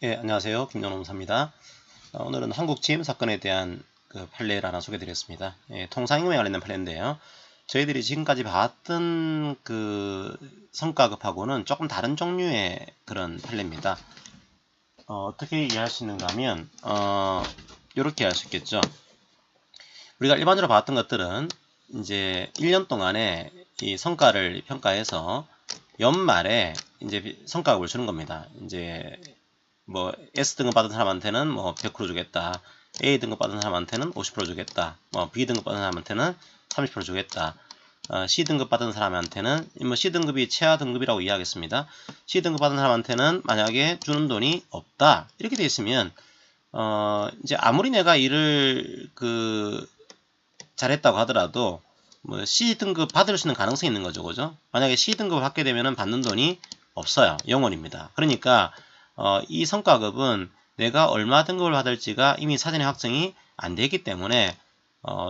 예, 안녕하세요. 김정노무사입니다. 오늘은 한국지임 사건에 대한 그 판례를 하나 소개드리겠습니다. 예, 통상임금에 관련된 판례인데요. 저희들이 지금까지 봤던 그 성과급하고는 조금 다른 종류의 그런 판례입니다. 어떻게 이해할 수 있는가 하면, 이렇게 할 수 있겠죠. 우리가 일반적으로 봤던 것들은 이제 1년 동안에 이 성과를 평가해서 연말에 이제 성과급을 주는 겁니다. 이제 뭐 S등급 받은 사람한테는 뭐 100% 주겠다. A등급 받은 사람한테는 50% 주겠다. 뭐 B등급 받은 사람한테는 30% 주겠다. C등급 받은 사람한테는 뭐 C등급이 최하 등급이라고 이해하겠습니다. C등급 받은 사람한테는 만약에 주는 돈이 없다. 이렇게 돼 있으면 이제 아무리 내가 일을 잘했다고 하더라도 뭐 C등급 받을 수 있는 가능성이 있는 거죠. 그죠? 만약에 C등급을 받게 되면은 받는 돈이 없어요. 0원입니다. 그러니까 이 성과급은 내가 얼마 등급을 받을지가 이미 사전에 확정이 안 되기 때문에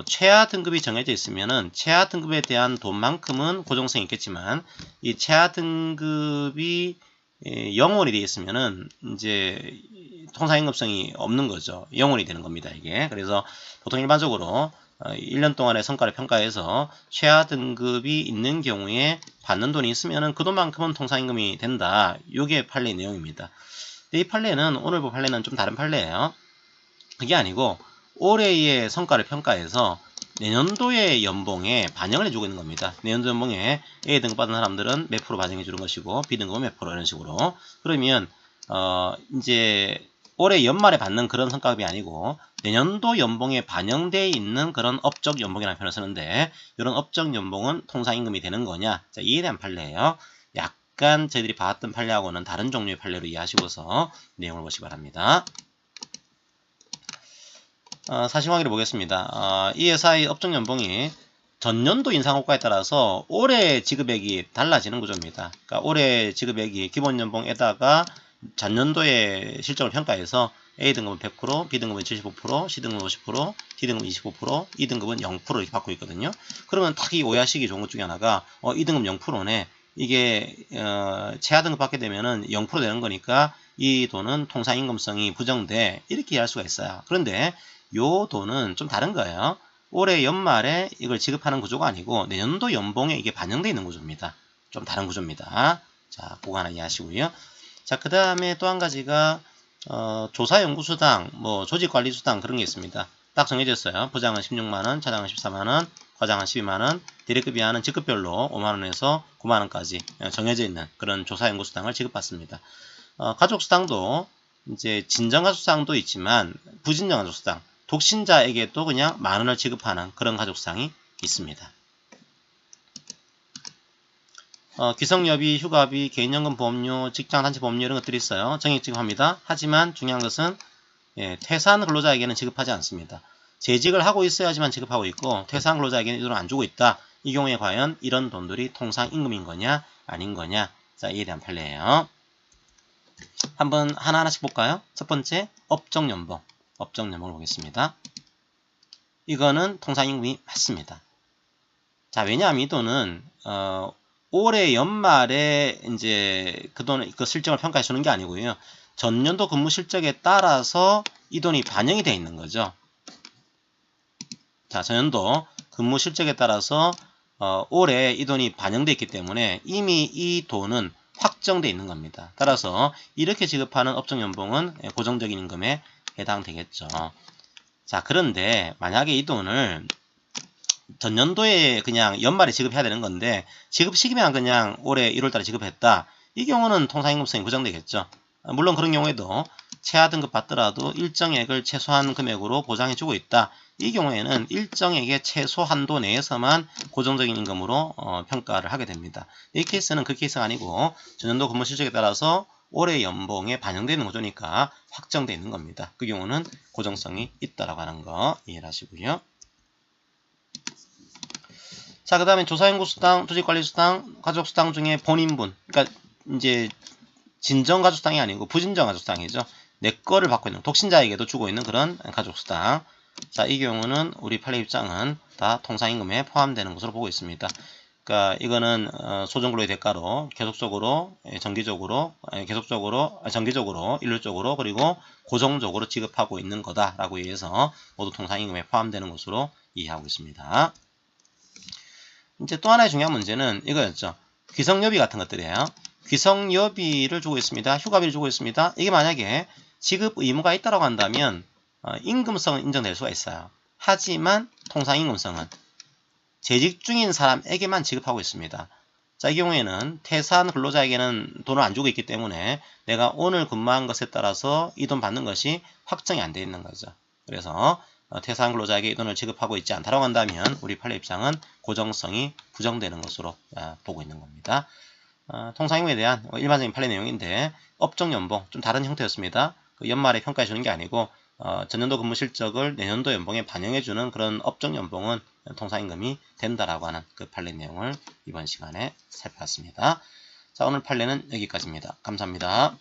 최하 등급이 정해져 있으면은 최하 등급에 대한 돈만큼은 고정성이 있겠지만 이 최하 등급이 0원이 되어 있으면은 이제 통상임금성이 없는 거죠. 0원이 되는 겁니다. 이게. 그래서 보통 일반적으로 1년 동안의 성과를 평가해서 최하 등급이 있는 경우에 받는 돈이 있으면은 그 돈만큼은 통상임금이 된다. 이게 판례 내용입니다. 이 판례는 오늘 볼 판례는 좀 다른 판례예요. 그게 아니고 올해의 성과를 평가해서 내년도의 연봉에 반영을 해주고 있는 겁니다. 내년도 연봉에 A등급 받은 사람들은 몇 프로 반영해 주는 것이고 B등급은 몇 프로 이런 식으로. 그러면 이제 올해 연말에 받는 그런 성과급이 아니고 내년도 연봉에 반영되어 있는 그런 업적 연봉이라는 표현을 쓰는데 이런 업적 연봉은 통상임금이 되는 거냐? 자, 이에 대한 판례예요. 약간 저희들이 봤던 판례하고는 다른 종류의 판례로 이해하시고서 내용을 보시기 바랍니다. 사실 확인해 보겠습니다. 이 회사의 업종 연봉이 전년도 인상효과에 따라서 올해 지급액이 달라지는 구조입니다. 그러니까 올해 지급액이 기본 연봉에다가 전년도의 실적을 평가해서 A등급은 100%, B등급은 75%, C등급은 50%, D등급은 25%, E등급은 0% 이렇게 받고 있거든요. 그러면 딱 이 오해하시기 좋은 것 중에 하나가 E등급 0%네. 이게 최하등급 받게 되면은 0% 되는 거니까 이 돈은 통상임금성이 부정돼. 이렇게 이해할 수가 있어요. 그런데 요 돈은 좀 다른 거예요. 올해 연말에 이걸 지급하는 구조가 아니고 내년도 연봉에 이게 반영되어 있는 구조입니다. 좀 다른 구조입니다. 자, 그거 하나 이해하시고요. 자, 그 다음에 또 한 가지가 조사연구수당, 뭐 조직관리수당 그런 게 있습니다. 딱 정해졌어요. 부장은 16만원, 차장은 14만원, 과장은 12만원, 디렉급 이하는 직급별로 5만원에서 9만원까지 정해져 있는 그런 조사연구수당을 지급받습니다. 가족수당도 이제 진정가족수당도 있지만 부진정가족수당, 독신자에게도 그냥 만원을 지급하는 그런 가족수당이 있습니다. 기성여비, 휴가비, 개인연금 보험료, 직장단체 보험료 이런 것들이 있어요. 정액 지급합니다. 하지만 중요한 것은 퇴사한 근로자에게는 지급하지 않습니다. 재직을 하고 있어야지만 지급하고 있고 퇴사한 근로자에게는 이 돈을 안 주고 있다. 이 경우에 과연 이런 돈들이 통상임금인 거냐 아닌 거냐. 자, 이에 대한 판례예요. 한번 하나하나씩 볼까요? 첫 번째 업종연봉. 업종연봉을 보겠습니다. 이거는 통상임금이 맞습니다. 자, 왜냐하면 이 돈은 올해 연말에 이제 그 실적을 평가해 주는 게 아니고요. 전년도 근무 실적에 따라서 이 돈이 반영이 되어 있는 거죠. 자, 전년도 근무 실적에 따라서 올해 이 돈이 반영되어 있기 때문에 이미 이 돈은 확정되어 있는 겁니다. 따라서 이렇게 지급하는 업종연봉은 고정적인 임금에 해당되겠죠. 자, 그런데 만약에 이 돈을 전년도에 그냥 연말에 지급해야 되는 건데 지급 시기만 그냥 올해 1월달에 지급했다. 이 경우는 통상임금성이 부정되겠죠. 물론 그런 경우에도 최하 등급 받더라도 일정액을 최소한 금액으로 보장해주고 있다. 이 경우에는 일정액의 최소 한도 내에서만 고정적인 임금으로 평가를 하게 됩니다. 이 케이스는 그 케이스가 아니고 전년도 근무 실적에 따라서 올해 연봉에 반영되는 구조니까 확정되어 있는 겁니다. 그 경우는 고정성이 있다라고 하는 거 이해를 하시고요. 자, 그 다음에 조사연구수당, 조직관리수당, 가족수당 중에 본인분. 그러니까 이제 진정가족수당이 아니고 부진정가족수당이죠. 내 거를 받고 있는 독신자에게도 주고 있는 그런 가족수당. 자, 이 경우는 우리 판례 입장은 다 통상임금에 포함되는 것으로 보고 있습니다. 그러니까 이거는 소정근로의 대가로 계속적으로 정기적으로 일률적으로 그리고 고정적으로 지급하고 있는 거다라고 해서 모두 통상임금에 포함되는 것으로 이해하고 있습니다. 이제 또 하나의 중요한 문제는 이거였죠. 귀성여비 같은 것들이에요. 귀성여비를 주고 있습니다. 휴가비를 주고 있습니다. 이게 만약에 지급 의무가 있다고 한다면 임금성은 인정될 수가 있어요. 하지만 통상임금성은 재직 중인 사람에게만 지급하고 있습니다. 자, 이 경우에는 퇴사한 근로자에게는 돈을 안 주고 있기 때문에 내가 오늘 근무한 것에 따라서 이 돈 받는 것이 확정이 안 돼 있는 거죠. 그래서 퇴사한 근로자에게 이 돈을 지급하고 있지 않다고 한다면 우리 판례 입장은 고정성이 부정되는 것으로 보고 있는 겁니다. 통상임금에 대한 일반적인 판례 내용인데 업종연봉 좀 다른 형태였습니다. 그 연말에 평가해 주는 게 아니고 전년도 근무 실적을 내년도 연봉에 반영해주는 그런 업종연봉은 통상임금이 된다라고 하는 그 판례 내용을 이번 시간에 살펴봤습니다. 자, 오늘 판례는 여기까지입니다. 감사합니다.